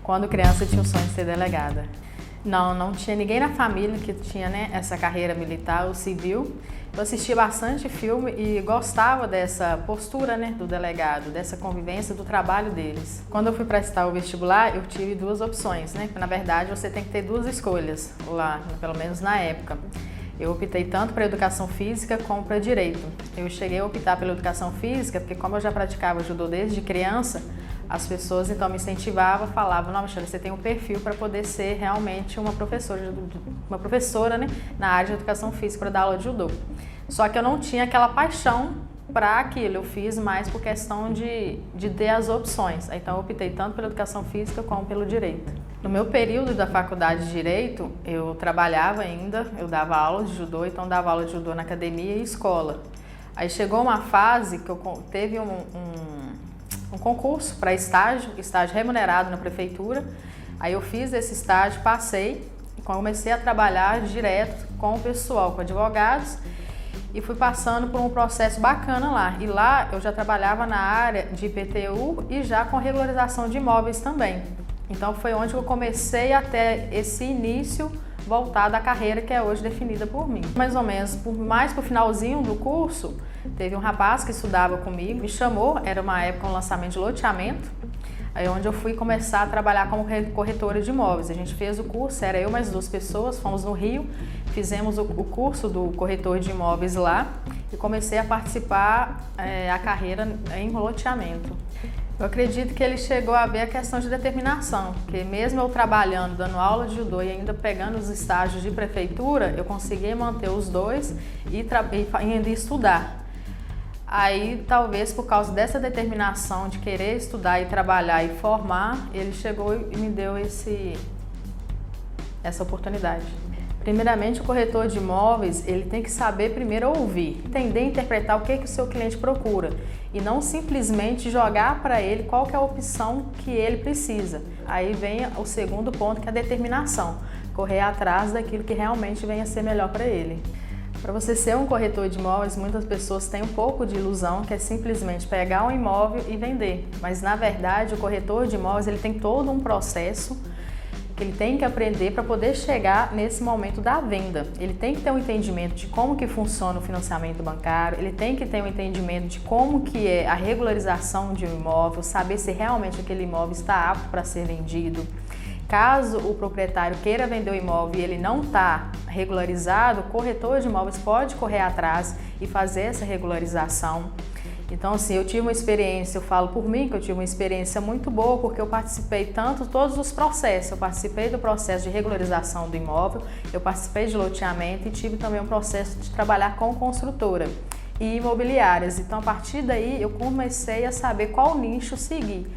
Quando criança eu tinha o sonho de ser delegada. Não tinha ninguém na família que tinha, né, essa carreira militar ou civil. Eu assistia bastante filme e gostava dessa postura, né, do delegado, dessa convivência, do trabalho deles. Quando eu fui prestar o vestibular, eu tive duas opções, né? Na verdade, você tem que ter duas escolhas lá, pelo menos na época. Eu optei tanto para educação física como para direito. Eu cheguei a optar pela educação física porque, como eu já praticava judô desde criança, as pessoas então me incentivavam, falavam: não, Michele, você tem um perfil para poder ser realmente uma professora, né, na área de educação física, para dar aula de judô. Só que eu não tinha aquela paixão para aquilo, eu fiz mais por questão de ter as opções. Então eu optei tanto pela educação física como pelo direito. No meu período da faculdade de Direito, eu trabalhava ainda, eu dava aula de judô, então dava aula de judô na academia e escola. Aí chegou uma fase que teve um concurso para estágio remunerado na prefeitura. Aí eu fiz esse estágio, passei e comecei a trabalhar direto com o pessoal, com advogados, e fui passando por um processo bacana lá. E lá eu já trabalhava na área de IPTU e já com regularização de imóveis também. Então foi onde eu comecei até esse início voltado à carreira que é hoje definida por mim. Mais ou menos, mais pro finalzinho do curso, teve um rapaz que estudava comigo, me chamou, era uma época um lançamento de loteamento, aí onde eu fui começar a trabalhar como corretora de imóveis. A gente fez o curso, era eu mais duas pessoas, fomos no Rio, fizemos o curso do corretor de imóveis lá e comecei a participar a carreira em loteamento. Eu acredito que ele chegou a ver a questão de determinação, porque mesmo eu trabalhando, dando aula de judô e ainda pegando os estágios de prefeitura, eu consegui manter os dois e ainda estudar. Aí, talvez por causa dessa determinação de querer estudar e trabalhar e formar, ele chegou e me deu essa oportunidade. Primeiramente, o corretor de imóveis, ele tem que saber primeiro ouvir, entender e interpretar o que o seu cliente procura e não simplesmente jogar para ele qual que é a opção que ele precisa. Aí vem o segundo ponto, que é a determinação, correr atrás daquilo que realmente venha a ser melhor para ele. Para você ser um corretor de imóveis, muitas pessoas têm um pouco de ilusão, que é simplesmente pegar um imóvel e vender. Mas, na verdade, o corretor de imóveis ele tem todo um processo que ele tem que aprender para poder chegar nesse momento da venda. Ele tem que ter um entendimento de como que funciona o financiamento bancário, ele tem que ter um entendimento de como que é a regularização de um imóvel, saber se realmente aquele imóvel está apto para ser vendido. Caso o proprietário queira vender o imóvel e ele não está regularizado, o corretor de imóveis pode correr atrás e fazer essa regularização. Então, assim, eu tive uma experiência, eu falo por mim, que eu tive uma experiência muito boa, porque eu participei todos os processos. Eu participei do processo de regularização do imóvel, eu participei de loteamento e tive também um processo de trabalhar com construtora e imobiliárias. Então, a partir daí, eu comecei a saber qual nicho seguir.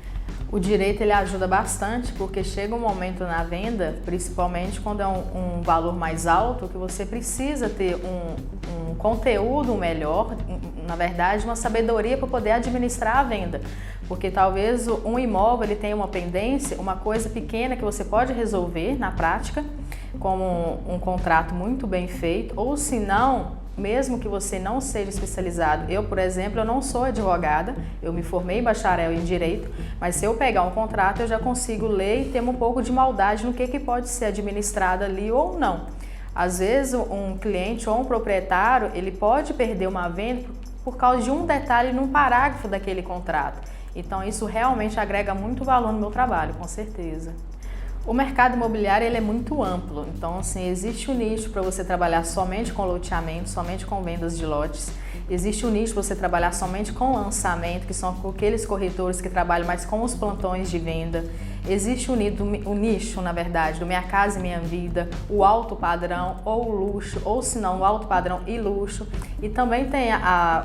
O direito ele ajuda bastante, porque chega um momento na venda, principalmente quando é um valor mais alto, que você precisa ter um conteúdo melhor, na verdade uma sabedoria para poder administrar a venda. Porque talvez um imóvel ele tenha uma pendência, uma coisa pequena que você pode resolver na prática, como um contrato muito bem feito, ou se não, mesmo que você não seja especializado. Eu, por exemplo, eu não sou advogada, eu me formei bacharel em Direito, mas se eu pegar um contrato, eu já consigo ler e ter um pouco de maldade no que pode ser administrado ali ou não. Às vezes, um cliente ou um proprietário, ele pode perder uma venda por causa de um detalhe num parágrafo daquele contrato. Então, isso realmente agrega muito valor no meu trabalho, com certeza. O mercado imobiliário ele é muito amplo, então assim, existe um nicho para você trabalhar somente com loteamento, somente com vendas de lotes. Existe um nicho para você trabalhar somente com lançamento, que são aqueles corretores que trabalham mais com os plantões de venda. Existe o nicho, na verdade, do Minha Casa e Minha Vida, o alto padrão ou o luxo, ou se não, o alto padrão e luxo. E também tem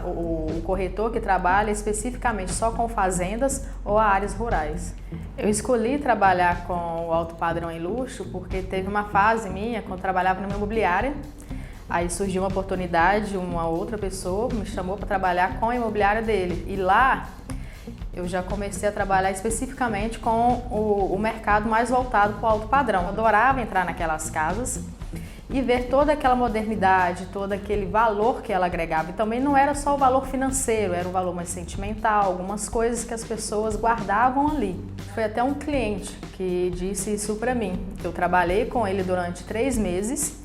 o corretor que trabalha especificamente só com fazendas ou áreas rurais. Eu escolhi trabalhar com o alto padrão e luxo porque teve uma fase minha, quando eu trabalhava numa imobiliária, aí surgiu uma oportunidade, uma outra pessoa me chamou para trabalhar com a imobiliária dele. E lá eu já comecei a trabalhar especificamente com o mercado mais voltado para o alto padrão. Eu adorava entrar naquelas casas e ver toda aquela modernidade, todo aquele valor que ela agregava. E também não era só o valor financeiro, era o valor mais sentimental, algumas coisas que as pessoas guardavam ali. Foi até um cliente que disse isso para mim. Eu trabalhei com ele durante 3 meses.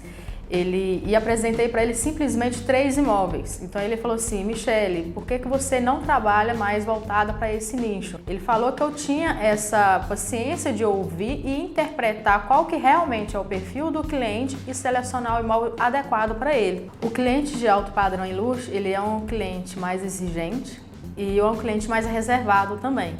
E apresentei para ele simplesmente 3 imóveis. Então ele falou assim: Michele, por que você não trabalha mais voltada para esse nicho? Ele falou que eu tinha essa paciência de ouvir e interpretar qual que realmente é o perfil do cliente e selecionar o imóvel adequado para ele. O cliente de alto padrão e luxo, ele é um cliente mais exigente e é um cliente mais reservado também.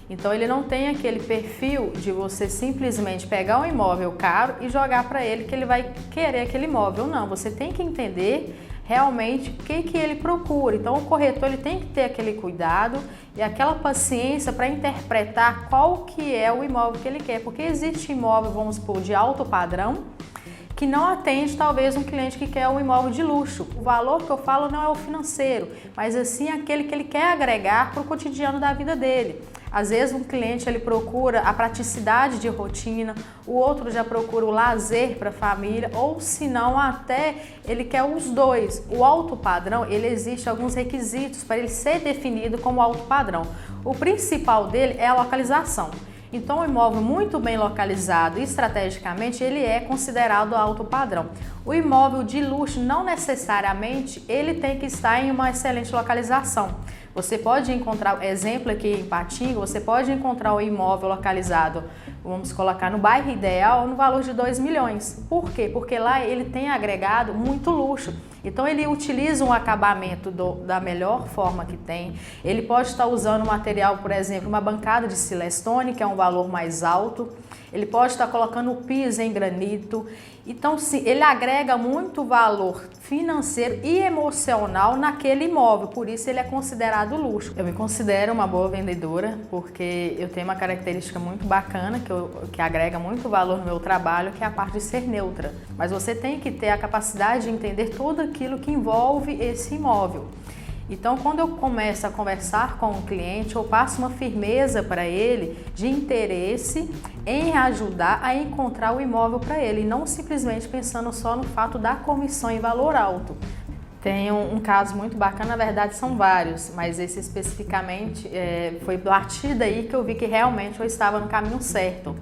Então ele não tem aquele perfil de você simplesmente pegar um imóvel caro e jogar para ele que ele vai querer aquele imóvel. Não, você tem que entender realmente o que ele procura. Então o corretor ele tem que ter aquele cuidado e aquela paciência para interpretar qual que é o imóvel que ele quer. Porque existe imóvel, vamos supor, de alto padrão, que não atende talvez um cliente que quer um imóvel de luxo. O valor que eu falo não é o financeiro, mas assim aquele que ele quer agregar para o cotidiano da vida dele. Às vezes um cliente ele procura a praticidade de rotina, o outro já procura o lazer para a família, ou se não até ele quer os dois. O alto padrão, ele existe alguns requisitos para ele ser definido como alto padrão. O principal dele é a localização. Então, o imóvel muito bem localizado estrategicamente, ele é considerado alto padrão. O imóvel de luxo, não necessariamente, ele tem que estar em uma excelente localização. Você pode encontrar, exemplo aqui em Patinga, você pode encontrar o imóvel localizado, vamos colocar no bairro ideal, no valor de 2 milhões. Por quê? Porque lá ele tem agregado muito luxo. Então ele utiliza um acabamento da melhor forma que tem. Ele pode estar usando material, por exemplo, uma bancada de silestone, que é um valor mais alto. Ele pode estar colocando o piso em granito. Então, sim, ele agrega muito valor financeiro e emocional naquele imóvel, por isso ele é considerado luxo. Eu me considero uma boa vendedora porque eu tenho uma característica muito bacana que agrega muito valor no meu trabalho, que é a parte de ser neutra. Mas você tem que ter a capacidade de entender tudo aquilo que envolve esse imóvel. Então, quando eu começo a conversar com o cliente, eu passo uma firmeza para ele de interesse em ajudar a encontrar o imóvel para ele, e não simplesmente pensando só no fato da comissão em valor alto. Tem um caso muito bacana, na verdade são vários, mas esse especificamente foi a partir daí que eu vi que realmente eu estava no caminho certo.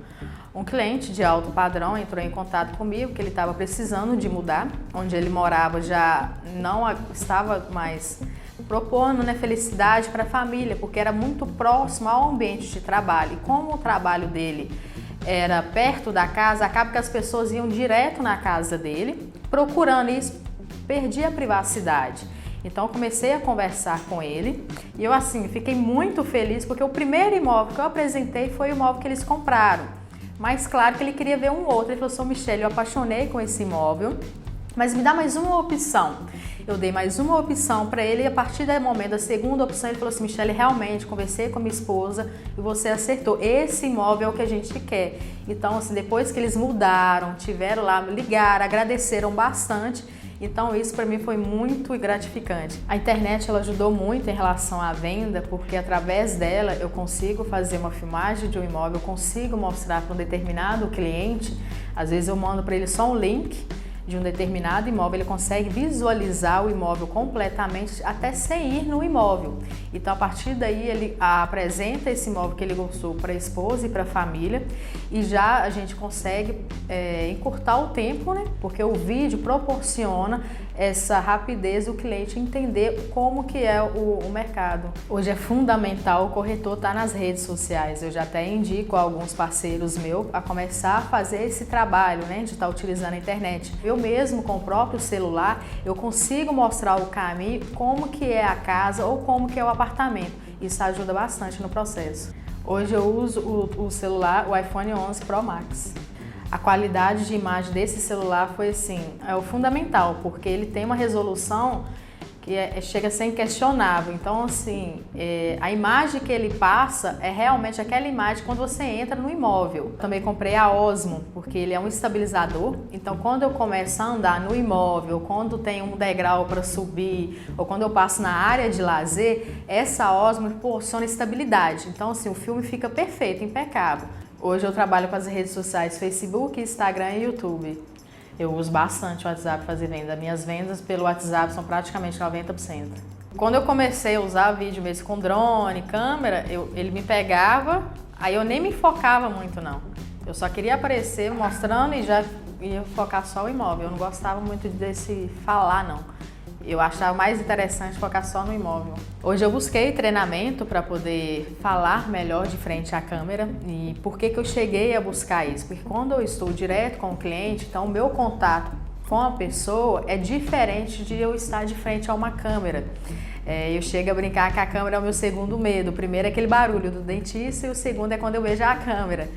Um cliente de alto padrão entrou em contato comigo que ele estava precisando de mudar, onde ele morava já não estava mais propondo felicidade para a família, porque era muito próximo ao ambiente de trabalho. E como o trabalho dele era perto da casa, acaba que as pessoas iam direto na casa dele, procurando isso, perdia a privacidade. Então eu comecei a conversar com ele e eu fiquei muito feliz porque o primeiro imóvel que eu apresentei foi o imóvel que eles compraram. Mas claro que ele queria ver um outro. Ele falou assim: Michele, eu apaixonei com esse imóvel, mas me dá mais uma opção. Eu dei mais uma opção para ele e a partir do momento da segunda opção ele falou assim: Michele, realmente conversei com minha esposa e você acertou, esse imóvel é o que a gente quer. Então depois que eles mudaram, tiveram lá, ligaram, agradeceram bastante. Então isso para mim foi muito gratificante. A internet ela ajudou muito em relação à venda, porque através dela eu consigo fazer uma filmagem de um imóvel, eu consigo mostrar para um determinado cliente, às vezes eu mando para ele só um link de um determinado imóvel, ele consegue visualizar o imóvel completamente até sem ir no imóvel. Então a partir daí ele apresenta esse imóvel que ele gostou para a esposa e para a família e já a gente consegue encurtar o tempo, porque o vídeo proporciona essa rapidez do cliente entender como que é o mercado. Hoje é fundamental o corretor estar nas redes sociais. Eu já até indico a alguns parceiros meus a começar a fazer esse trabalho, de estar utilizando a internet. Eu mesmo com o próprio celular, eu consigo mostrar o caminho, como que é a casa ou como que é o apartamento. Isso ajuda bastante no processo. Hoje eu uso o celular, o iPhone 11 Pro Max. A qualidade de imagem desse celular foi é o fundamental, porque ele tem uma resolução que chega a ser inquestionável. Então, a imagem que ele passa é realmente aquela imagem quando você entra no imóvel. Também comprei a Osmo, porque ele é um estabilizador. Então, quando eu começo a andar no imóvel, quando tem um degrau para subir, ou quando eu passo na área de lazer, essa Osmo proporciona estabilidade. Então, o filme fica perfeito, impecável. Hoje eu trabalho com as redes sociais Facebook, Instagram e YouTube. Eu uso bastante o WhatsApp para fazer venda. Minhas vendas pelo WhatsApp são praticamente 90%. Quando eu comecei a usar vídeo mesmo com drone, câmera, ele me pegava, aí eu nem me focava muito não. Eu só queria aparecer mostrando e já ia focar só o imóvel. Eu não gostava muito desse falar não. Eu achava mais interessante focar só no imóvel. Hoje eu busquei treinamento para poder falar melhor de frente à câmera. E por que eu cheguei a buscar isso? Porque quando eu estou direto com o cliente, então o meu contato com a pessoa é diferente de eu estar de frente a uma câmera. Eu chego a brincar que a câmera é o meu segundo medo. O primeiro é aquele barulho do dentista e o segundo é quando eu vejo a câmera.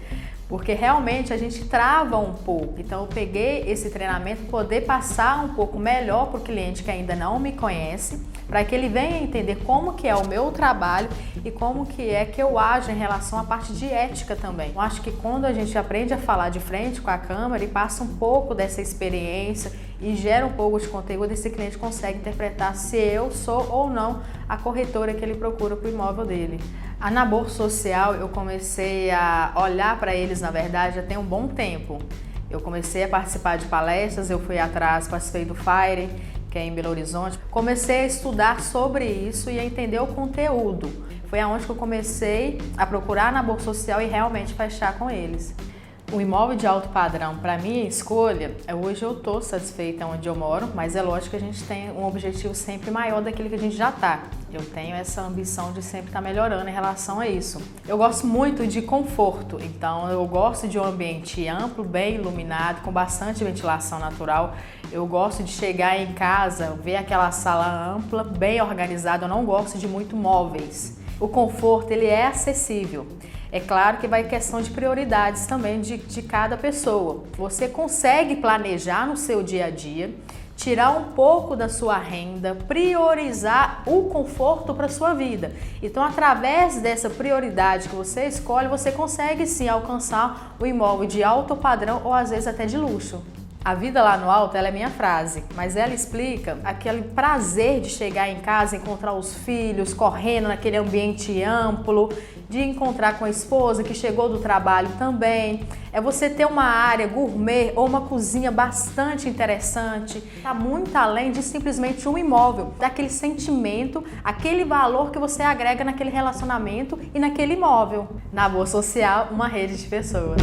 Porque realmente a gente trava um pouco. Então eu peguei esse treinamento para poder passar um pouco melhor para o cliente que ainda não me conhece, para que ele venha entender como que é o meu trabalho e como que é que eu ajo em relação à parte de ética também. Eu acho que quando a gente aprende a falar de frente com a câmera e passa um pouco dessa experiência e gera um pouco de conteúdo, esse cliente consegue interpretar se eu sou ou não a corretora que ele procura para o imóvel dele. A Nabor Social eu comecei a olhar para eles, na verdade, já tem um bom tempo. Eu comecei a participar de palestras, eu fui atrás, participei do FIRE, que é em Belo Horizonte. Comecei a estudar sobre isso e a entender o conteúdo. Foi aonde que eu comecei a procurar a Nabor Social e realmente fechar com eles. O imóvel de alto padrão, para minha escolha, hoje eu estou satisfeita onde eu moro, mas é lógico que a gente tem um objetivo sempre maior daquele que a gente já está. Eu tenho essa ambição de sempre estar melhorando em relação a isso. Eu gosto muito de conforto, então eu gosto de um ambiente amplo, bem iluminado, com bastante ventilação natural. Eu gosto de chegar em casa, ver aquela sala ampla, bem organizada, eu não gosto de muito móveis. O conforto, ele é acessível. É claro que vai questão de prioridades também de cada pessoa. Você consegue planejar no seu dia a dia, tirar um pouco da sua renda, priorizar o conforto para a sua vida. Então, através dessa prioridade que você escolhe, você consegue sim alcançar o imóvel de alto padrão ou às vezes até de luxo. A vida lá no alto, ela é minha frase, mas ela explica aquele prazer de chegar em casa, encontrar os filhos, correndo naquele ambiente amplo, de encontrar com a esposa que chegou do trabalho também. É você ter uma área gourmet ou uma cozinha bastante interessante. Está muito além de simplesmente um imóvel, daquele sentimento, aquele valor que você agrega naquele relacionamento e naquele imóvel. Nabor Social, uma rede de pessoas.